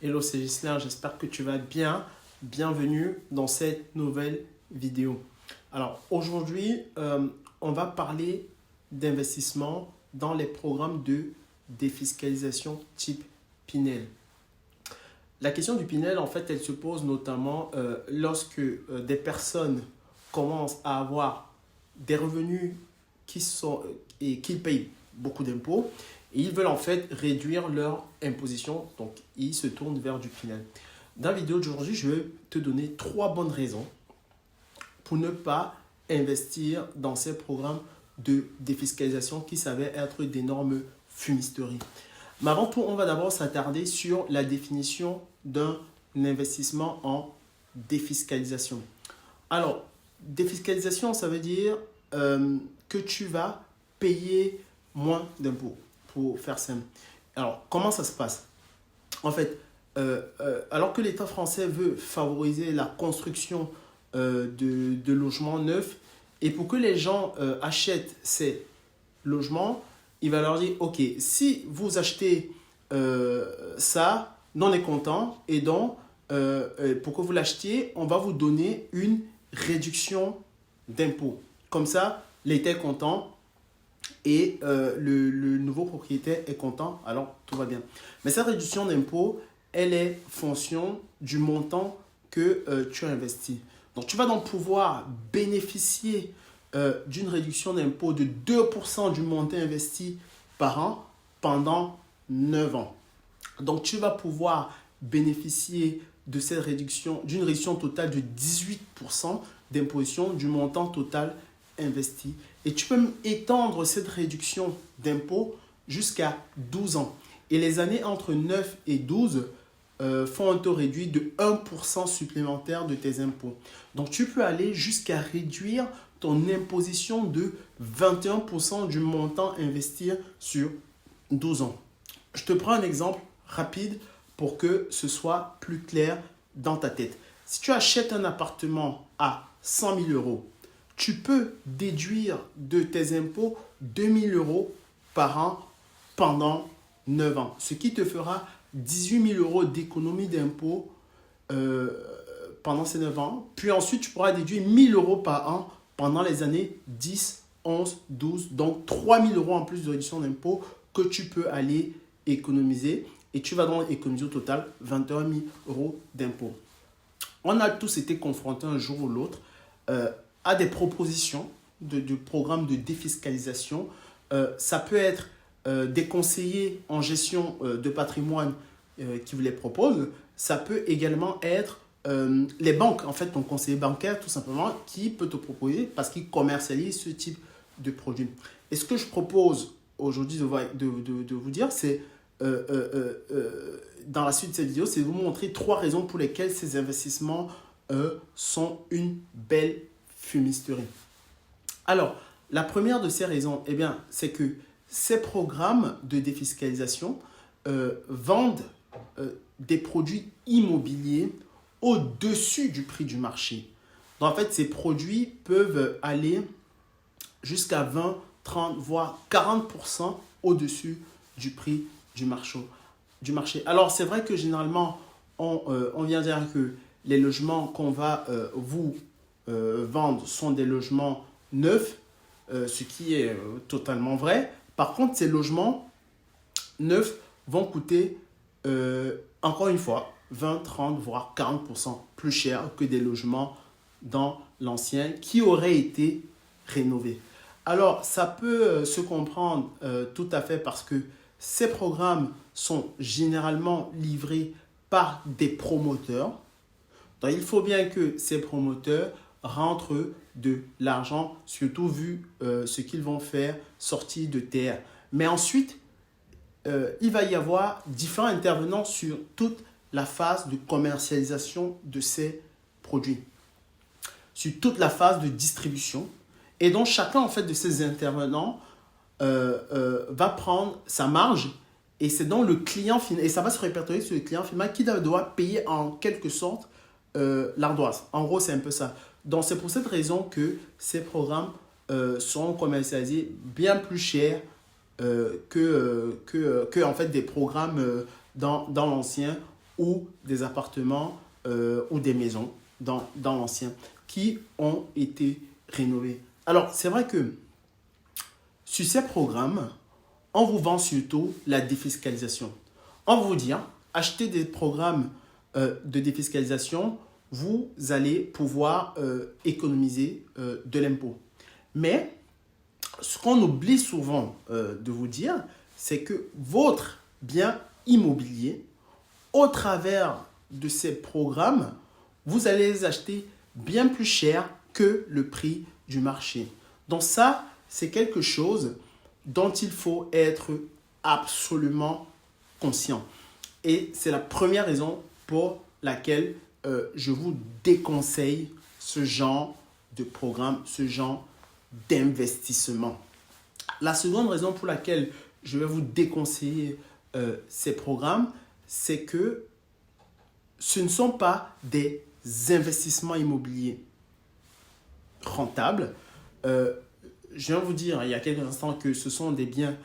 Hello, c'est Gislain, j'espère que tu vas bien. Bienvenue dans cette nouvelle vidéo. Alors aujourd'hui, on va parler d'investissement dans les programmes de défiscalisation type Pinel. La question du Pinel, en fait, elle se pose notamment lorsque des personnes commencent à avoir des revenus et qu'ils payent beaucoup d'impôts. Et ils veulent en fait réduire leur imposition, donc ils se tournent vers du Pinel. Dans la vidéo d'aujourd'hui, je vais te donner 3 bonnes raisons pour ne pas investir dans ces programmes de défiscalisation qui s'avèrent être d'énormes fumisteries. Mais avant tout, on va d'abord s'attarder sur la définition d'un investissement en défiscalisation. Alors, défiscalisation, ça veut dire que tu vas payer moins d'impôts. Pour faire simple. Alors, comment ça se passe? En fait, alors que l'État français veut favoriser la construction de logements neufs, et pour que les gens achètent ces logements, il va leur dire, OK, si vous achetez ça, nous on est content, et donc, pour que vous l'achetiez, on va vous donner une réduction d'impôt. Comme ça, l'État est content, et le nouveau propriétaire est content, alors tout va bien. Mais cette réduction d'impôt, elle est fonction du montant que tu as investi. Donc tu vas donc pouvoir bénéficier d'une réduction d'impôt de 2% du montant investi par an pendant 9 ans. Donc tu vas pouvoir bénéficier de cette réduction, d'une réduction totale de 18% d'imposition du montant total investi. Et tu peux étendre cette réduction d'impôt jusqu'à 12 ans. Et les années entre 9 et 12 font un taux réduit de 1% supplémentaire de tes impôts. Donc tu peux aller jusqu'à réduire ton imposition de 21% du montant investi sur 12 ans. Je te prends un exemple rapide pour que ce soit plus clair dans ta tête. Si tu achètes un appartement à 100 000 euros, tu peux déduire de tes impôts 2 000 euros par an pendant 9 ans, ce qui te fera 18 000 euros d'économie d'impôts pendant ces 9 ans. Puis ensuite, tu pourras déduire 1 000 euros par an pendant les années 10, 11, 12, donc 3 000 euros en plus de réduction d'impôts que tu peux aller économiser. Et tu vas donc économiser au total 21 000 euros d'impôts. On a tous été confrontés un jour ou l'autre à des propositions de programmes de défiscalisation. Ça peut être des conseillers en gestion de patrimoine qui vous les proposent. Ça peut également être les banques, en fait, ton conseiller bancaire, tout simplement, qui peut te proposer parce qu'il commercialise ce type de produit. Et ce que je propose aujourd'hui de vous dire, c'est dans la suite de cette vidéo, c'est de vous montrer 3 raisons pour lesquelles ces investissements sont une belle fumisterie. Alors, la première de ces raisons, eh bien, c'est que ces programmes de défiscalisation vendent des produits immobiliers au-dessus du prix du marché. Donc, en fait, ces produits peuvent aller jusqu'à 20, 30, voire 40% au-dessus du prix du marché. Alors, c'est vrai que généralement, on vient dire que les logements qu'on va vous vendre sont des logements neufs, ce qui est totalement vrai. Par contre, ces logements neufs vont coûter, encore une fois, 20, 30, voire 40% plus cher que des logements dans l'ancien qui auraient été rénovés. Alors, ça peut se comprendre tout à fait parce que ces programmes sont généralement livrés par des promoteurs. Donc, il faut bien que ces promoteurs rentrent de l'argent, surtout vu ce qu'ils vont faire sortir de terre. Mais ensuite, il va y avoir différents intervenants sur toute la phase de commercialisation de ces produits, sur toute la phase de distribution. Et donc, chacun en fait, de ces intervenants va prendre sa marge et c'est donc le client final, et ça va se répertorier sur le client final qui doit payer en quelque sorte l'ardoise. En gros, c'est un peu ça. Donc, c'est pour cette raison que ces programmes sont commercialisés bien plus cher que en fait, des programmes dans l'ancien ou des appartements ou des maisons dans l'ancien qui ont été rénovés. Alors, c'est vrai que sur ces programmes, on vous vend surtout la défiscalisation. On va vous dire, achetez des programmes de défiscalisation, vous allez pouvoir économiser de l'impôt. Mais ce qu'on oublie souvent de vous dire, c'est que votre bien immobilier, au travers de ces programmes, vous allez les acheter bien plus cher que le prix du marché. Donc ça, c'est quelque chose dont il faut être absolument conscient. Et c'est la première raison pour laquelle je vous déconseille ce genre de programme, ce genre d'investissement. La seconde raison pour laquelle je vais vous déconseiller ces programmes, c'est que ce ne sont pas des investissements immobiliers rentables. Je viens de vous dire il y a quelques instants que ce sont des biens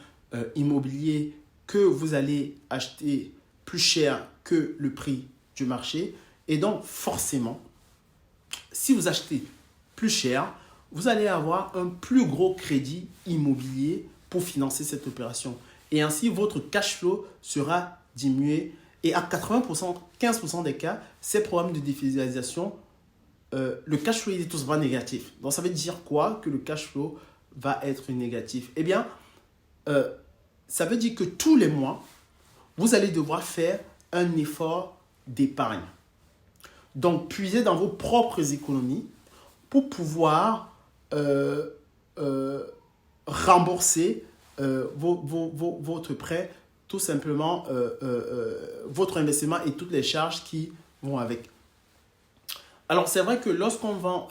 immobiliers que vous allez acheter plus cher que le prix du marché. Et donc, forcément, si vous achetez plus cher, vous allez avoir un plus gros crédit immobilier pour financer cette opération. Et ainsi, votre cash flow sera diminué. Et à 80%, 15% des cas, ces programmes de défiscalisation, le cash flow est tout simplement négatif. Donc, ça veut dire quoi que le cash flow va être négatif? Eh bien, ça veut dire que tous les mois, vous allez devoir faire un effort d'épargne. Donc, puisez dans vos propres économies pour pouvoir rembourser votre prêt, tout simplement votre investissement et toutes les charges qui vont avec. Alors, c'est vrai que lorsqu'on vend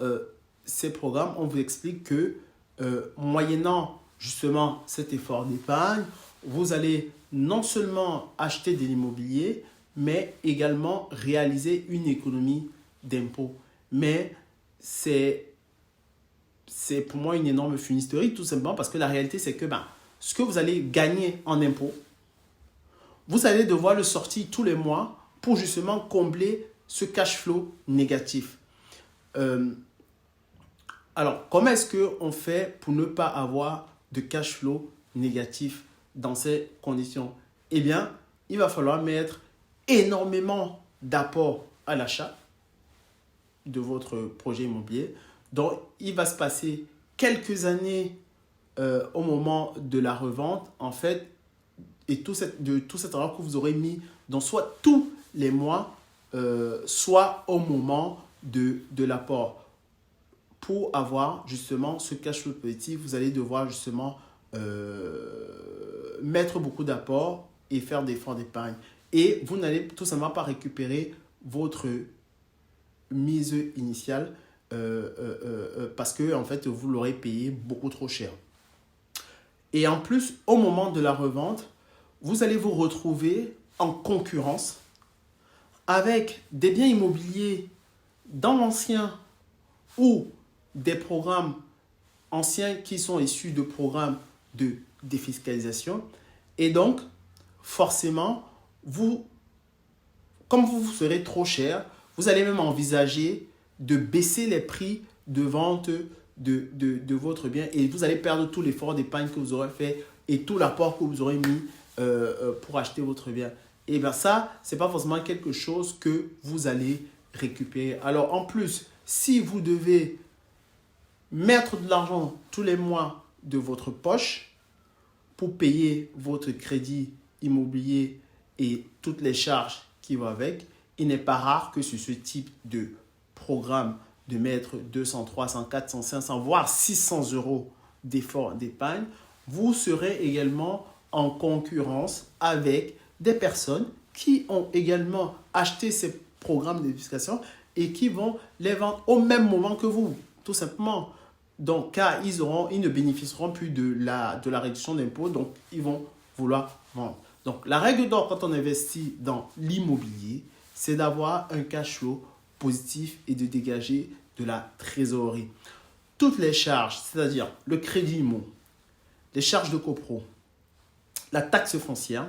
ces programmes, on vous explique que moyennant justement cet effort d'épargne, vous allez non seulement acheter de l'immobilier, mais également réaliser une économie d'impôt. Mais c'est pour moi une énorme fumisterie, tout simplement parce que la réalité, c'est que ce que vous allez gagner en impôt, vous allez devoir le sortir tous les mois pour justement combler ce cash flow négatif. Alors, comment est-ce qu'on fait pour ne pas avoir de cash flow négatif dans ces conditions? Eh bien, il va falloir mettre énormément d'apports à l'achat de votre projet immobilier. Donc, il va se passer quelques années au moment de la revente, en fait, et tout cet argent que vous aurez mis dans soit tous les mois, soit au moment de l'apport. Pour avoir justement ce cash flow positif, vous allez devoir justement mettre beaucoup d'apports et faire des efforts d'épargne. Et vous n'allez tout simplement pas récupérer votre mise initiale parce que en fait, vous l'aurez payé beaucoup trop cher. Et en plus, au moment de la revente, vous allez vous retrouver en concurrence avec des biens immobiliers dans l'ancien ou des programmes anciens qui sont issus de programmes de défiscalisation. Et donc, forcément, comme vous serez trop cher, vous allez même envisager de baisser les prix de vente de votre bien et vous allez perdre tout l'effort d'épargne que vous aurez fait et tout l'apport que vous aurez mis pour acheter votre bien. Et bien ça, ce n'est pas forcément quelque chose que vous allez récupérer. Alors en plus, si vous devez mettre de l'argent tous les mois de votre poche pour payer votre crédit immobilier et toutes les charges qui vont avec, il n'est pas rare que sur ce type de programme de mettre 200, 300, 400, 500, voire 600 euros d'effort d'épargne, vous serez également en concurrence avec des personnes qui ont également acheté ces programmes de défiscalisation et qui vont les vendre au même moment que vous, tout simplement. Donc, car ils ne bénéficieront plus de la réduction d'impôt, donc ils vont vouloir vendre. Donc, la règle d'or quand on investit dans l'immobilier, c'est d'avoir un cash flow positif et de dégager de la trésorerie. Toutes les charges, c'est-à-dire le crédit immo, les charges de copro, la taxe foncière,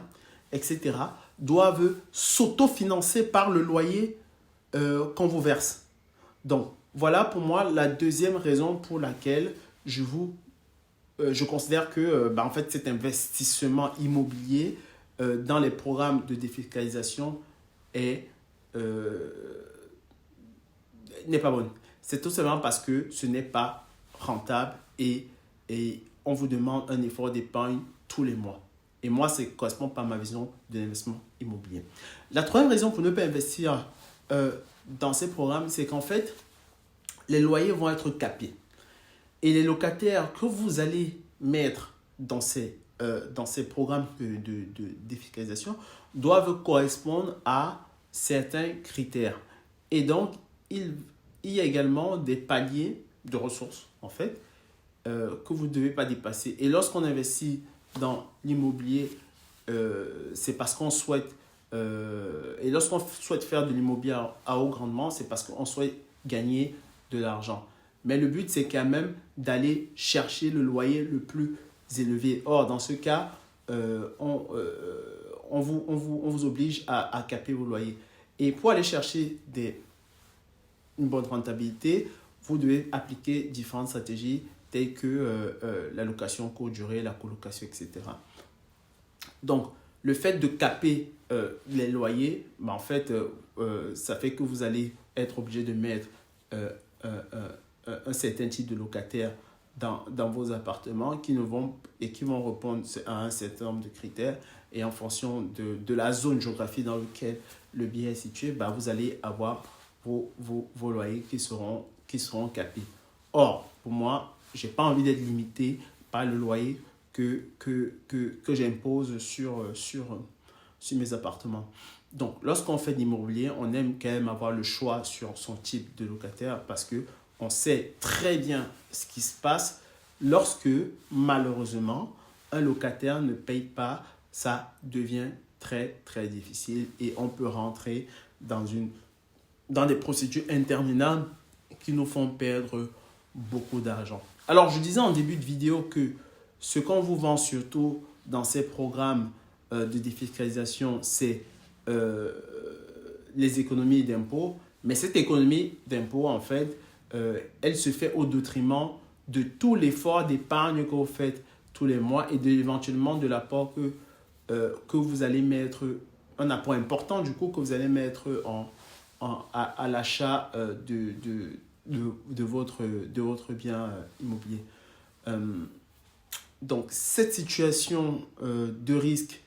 etc., doivent s'autofinancer par le loyer qu'on vous verse. Donc, voilà pour moi la deuxième raison pour laquelle je considère que en fait, cet investissement immobilier dans les programmes de défiscalisation n'est pas bonne. C'est tout simplement parce que ce n'est pas rentable et on vous demande un effort d'épargne tous les mois. Et moi, ça ne correspond pas à ma vision de l'investissement immobilier. La troisième raison pour ne pas investir dans ces programmes, c'est qu'en fait, les loyers vont être capés. Et les locataires que vous allez mettre dans ces programmes de défiscalisation doivent correspondre à certains critères. Et donc, il y a également des paliers de ressources, en fait, que vous ne devez pas dépasser. Et lorsqu'on investit dans l'immobilier, c'est parce qu'on souhaite, et lorsqu'on souhaite faire de l'immobilier à haut rendement, c'est parce qu'on souhaite gagner de l'argent. Mais le but, c'est quand même d'aller chercher le loyer le plus élevé. Or, dans ce cas, on vous oblige à caper vos loyers. Et pour aller chercher une bonne rentabilité, vous devez appliquer différentes stratégies telles que la location courte durée, la colocation, etc. Donc, le fait de caper les loyers, en fait, ça fait que vous allez être obligé de mettre un certain type de locataires dans vos appartements qui vont répondre à un certain nombre de critères. Et en fonction de la zone géographique dans laquelle le bien est situé, vous allez avoir vos loyers qui seront capés. Or, pour moi, je n'ai pas envie d'être limité par le loyer que j'impose sur mes appartements. Donc, lorsqu'on fait de l'immobilier, on aime quand même avoir le choix sur son type de locataire parce qu'on sait très bien ce qui se passe lorsque, malheureusement, un locataire ne paye pas. Ça devient très, très difficile et on peut rentrer dans des procédures interminables qui nous font perdre beaucoup d'argent. Alors, je disais en début de vidéo que ce qu'on vous vend surtout dans ces programmes de défiscalisation, c'est les économies d'impôts. Mais cette économie d'impôts, en fait, elle se fait au détriment de tout l'effort d'épargne que vous faites tous les mois et éventuellement de l'apport que vous allez mettre, un apport important du coup que vous allez mettre à l'achat de votre bien immobilier. Donc, cette situation de risque,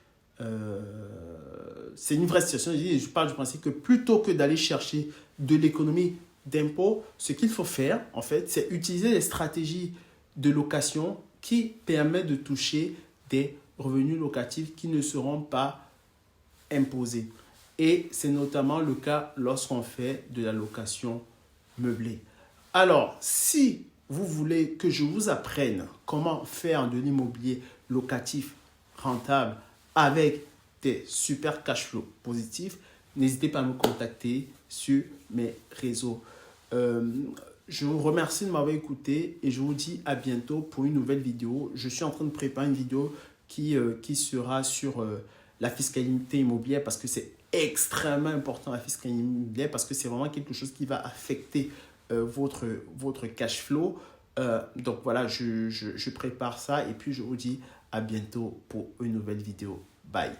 c'est une vraie situation. Je parle du principe que plutôt que d'aller chercher de l'économie d'impôt, ce qu'il faut faire, en fait, c'est utiliser les stratégies de location qui permettent de toucher des revenus locatifs qui ne seront pas imposés. Et c'est notamment le cas lorsqu'on fait de la location meublée. Alors, si vous voulez que je vous apprenne comment faire de l'immobilier locatif rentable avec des super cash flow positifs, n'hésitez pas à me contacter sur mes réseaux. Je vous remercie de m'avoir écouté et je vous dis à bientôt pour une nouvelle vidéo. Je suis en train de préparer une vidéo qui sera sur la fiscalité immobilière parce que c'est extrêmement important la fiscalité immobilière parce que c'est vraiment quelque chose qui va affecter votre cash flow. Donc voilà, je prépare ça et puis je vous dis à bientôt pour une nouvelle vidéo. Bye.